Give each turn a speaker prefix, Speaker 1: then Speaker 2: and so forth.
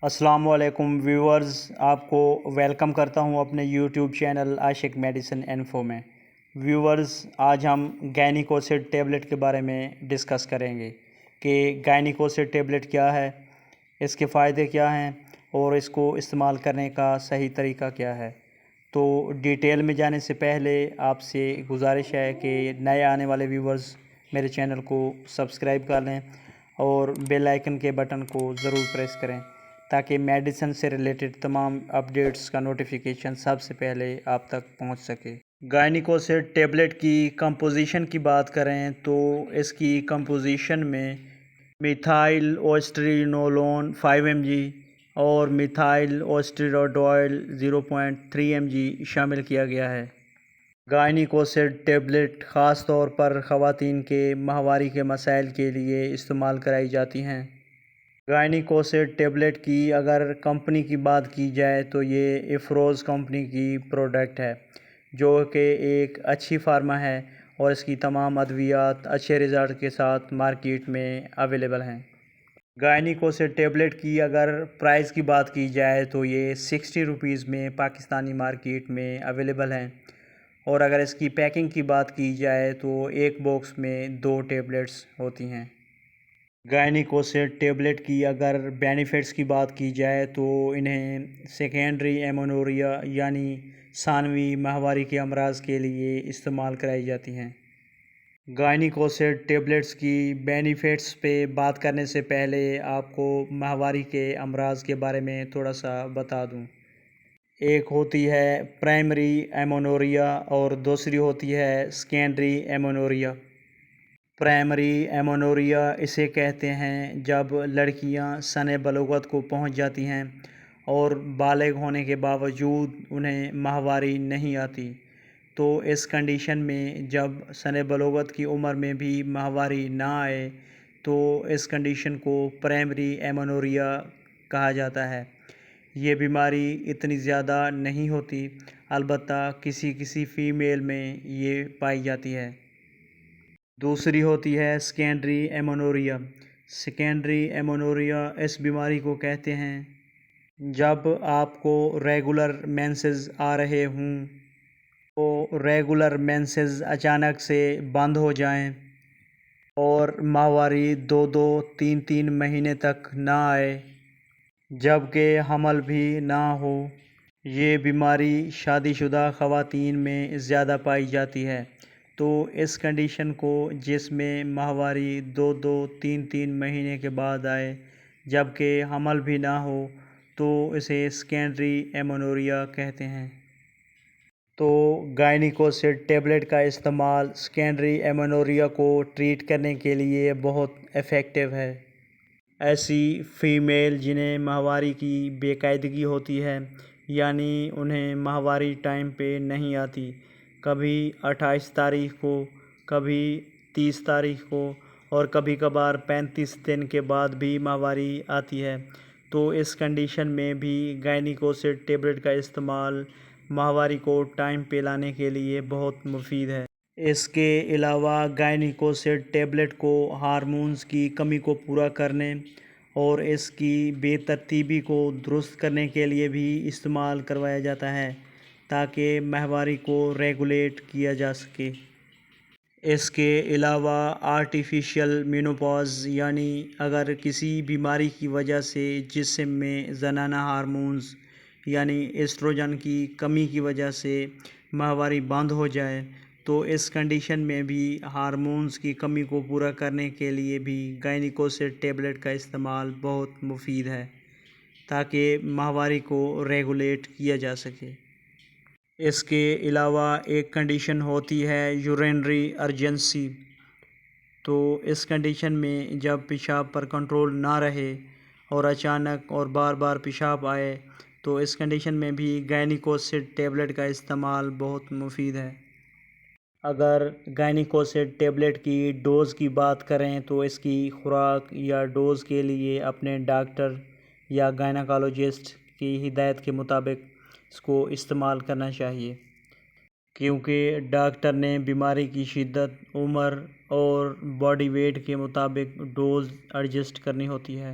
Speaker 1: السلام علیکم ویورز، آپ کو ویلکم کرتا ہوں اپنے یوٹیوب چینل عاشق میڈیسن انفو میں۔ ویورز، آج ہم گائنیکوسیڈ ٹیبلٹ کے بارے میں ڈسکس کریں گے کہ گائنیکوسیڈ ٹیبلٹ کیا ہے، اس کے فائدے کیا ہیں اور اس کو استعمال کرنے کا صحیح طریقہ کیا ہے۔ تو ڈیٹیل میں جانے سے پہلے آپ سے گزارش ہے کہ نئے آنے والے ویورز میرے چینل کو سبسکرائب کر لیں اور بیل آئیکن کے بٹن کو ضرور پریس کریں تاکہ میڈیسن سے ریلیٹڈ تمام اپڈیٹس کا نوٹیفیکیشن سب سے پہلے آپ تک پہنچ سکے۔ گائنیکوسیڈ ٹیبلٹ کی کمپوزیشن کی بات کریں تو اس کی کمپوزیشن میں میتھائل اوسٹرینولون 5 mg اور میتھائل اوسٹریڈوائل 0.3 mg شامل کیا گیا ہے۔ گائنیکوسیڈ ٹیبلٹ خاص طور پر خواتین کے ماہواری کے مسائل کے لیے استعمال کرائی جاتی ہیں۔ گائنیکوسیڈ ٹیبلٹ کی اگر کمپنی کی بات کی جائے تو یہ افروز کمپنی کی پروڈکٹ ہے، جو کہ ایک اچھی فارما ہے اور اس کی تمام ادویات اچھے رزلٹ کے ساتھ مارکیٹ میں اویلیبل ہیں۔ گائنیکوسیڈ ٹیبلٹ کی اگر پرائز کی بات کی جائے تو یہ 60 روپیز میں پاکستانی مارکیٹ میں اویلیبل ہیں، اور اگر اس کی پیکنگ کی بات کی جائے تو ایک باکس میں 2 ٹیبلٹس ہوتی ہیں۔ گائنیکوسیڈ ٹیبلٹ کی اگر بینیفٹس کی بات کی جائے تو انہیں سیکنڈری ایمونوریا یعنی ثانوی ماہواری کے امراض کے لیے استعمال کرائی جاتی ہیں۔ گائنیکوسیڈ ٹیبلٹس کی بینیفٹس پہ بات کرنے سے پہلے آپ کو ماہواری کے امراض کے بارے میں تھوڑا سا بتا دوں۔ ایک ہوتی ہے پرائمری ایمونوریا اور دوسری ہوتی ہے سیکنڈری ایمونوریا۔ پرائمری ایمونوریا اسے کہتے ہیں جب لڑکیاں سن بلوغت کو پہنچ جاتی ہیں اور بالغ ہونے کے باوجود انہیں ماہواری نہیں آتی، تو اس کنڈیشن میں جب سن بلوغت کی عمر میں بھی ماہواری نہ آئے تو اس کنڈیشن کو پرائمری ایمونوریا کہا جاتا ہے۔ یہ بیماری اتنی زیادہ نہیں ہوتی، البتہ کسی فیمیل میں یہ پائی جاتی ہے۔ دوسری ہوتی ہے سیکنڈری ایمونوریا۔ سیکنڈری ایمونوریا اس بیماری کو کہتے ہیں جب آپ کو ریگولر مینسز آ رہے ہوں تو ریگولر مینسز اچانک سے بند ہو جائیں اور ماہواری 2-3 مہینے تک نہ آئے، جبکہ حمل بھی نہ ہو۔ یہ بیماری شادی شدہ خواتین میں زیادہ پائی جاتی ہے، تو اس کنڈیشن کو جس میں ماہواری 2-3 مہینے کے بعد آئے جبکہ حمل بھی نہ ہو، تو اسے سیکنڈری ایمونوریا کہتے ہیں۔ تو گائنیکوسیڈ ٹیبلٹ کا استعمال سیکنڈری ایمونوریا کو ٹریٹ کرنے کے لیے بہت ایفیکٹو ہے۔ ایسی فیمیل جنہیں ماہواری کی بے قاعدگی ہوتی ہے، یعنی انہیں ماہواری ٹائم پہ نہیں آتی، کبھی 28 تاریخ کو، کبھی 30 تاریخ کو اور کبھی کبھار 35 دن کے بعد بھی ماہواری آتی ہے، تو اس کنڈیشن میں بھی گائنیکوسیڈ ٹیبلٹ کا استعمال ماہواری کو ٹائم پہ لانے کے لیے بہت مفید ہے۔ اس کے علاوہ گائنیکوسیڈ ٹیبلٹ کو ہارمونز کی کمی کو پورا کرنے اور اس کی بے ترتیبی کو درست کرنے کے لیے بھی استعمال کروایا جاتا ہے تاکہ ماہواری کو ریگولیٹ کیا جا سکے۔ اس کے علاوہ آرٹیفیشل مینوپاز، یعنی اگر کسی بیماری کی وجہ سے جسم میں زنانہ ہارمونز یعنی ایسٹروجن کی کمی کی وجہ سے ماہواری بند ہو جائے، تو اس کنڈیشن میں بھی ہارمونز کی کمی کو پورا کرنے کے لیے بھی گائنیکوسیڈ ٹیبلٹ کا استعمال بہت مفید ہے تاکہ ماہواری کو ریگولیٹ کیا جا سکے۔ اس کے علاوہ ایک کنڈیشن ہوتی ہے یورینری ارجنسی۔ تو اس کنڈیشن میں جب پیشاب پر کنٹرول نہ رہے اور اچانک اور بار بار پیشاب آئے، تو اس کنڈیشن میں بھی گائنیکوسیڈ ٹیبلٹ کا استعمال بہت مفید ہے۔ اگر گائنیکوسیڈ ٹیبلٹ کی ڈوز کی بات کریں تو اس کی خوراک یا ڈوز کے لیے اپنے ڈاکٹر یا گائنیکالوجسٹ کی ہدایت کے مطابق اس کو استعمال کرنا چاہیے، کیونکہ ڈاکٹر نے بیماری کی شدت، عمر اور باڈی ویٹ کے مطابق ڈوز ایڈجسٹ کرنی ہوتی ہے۔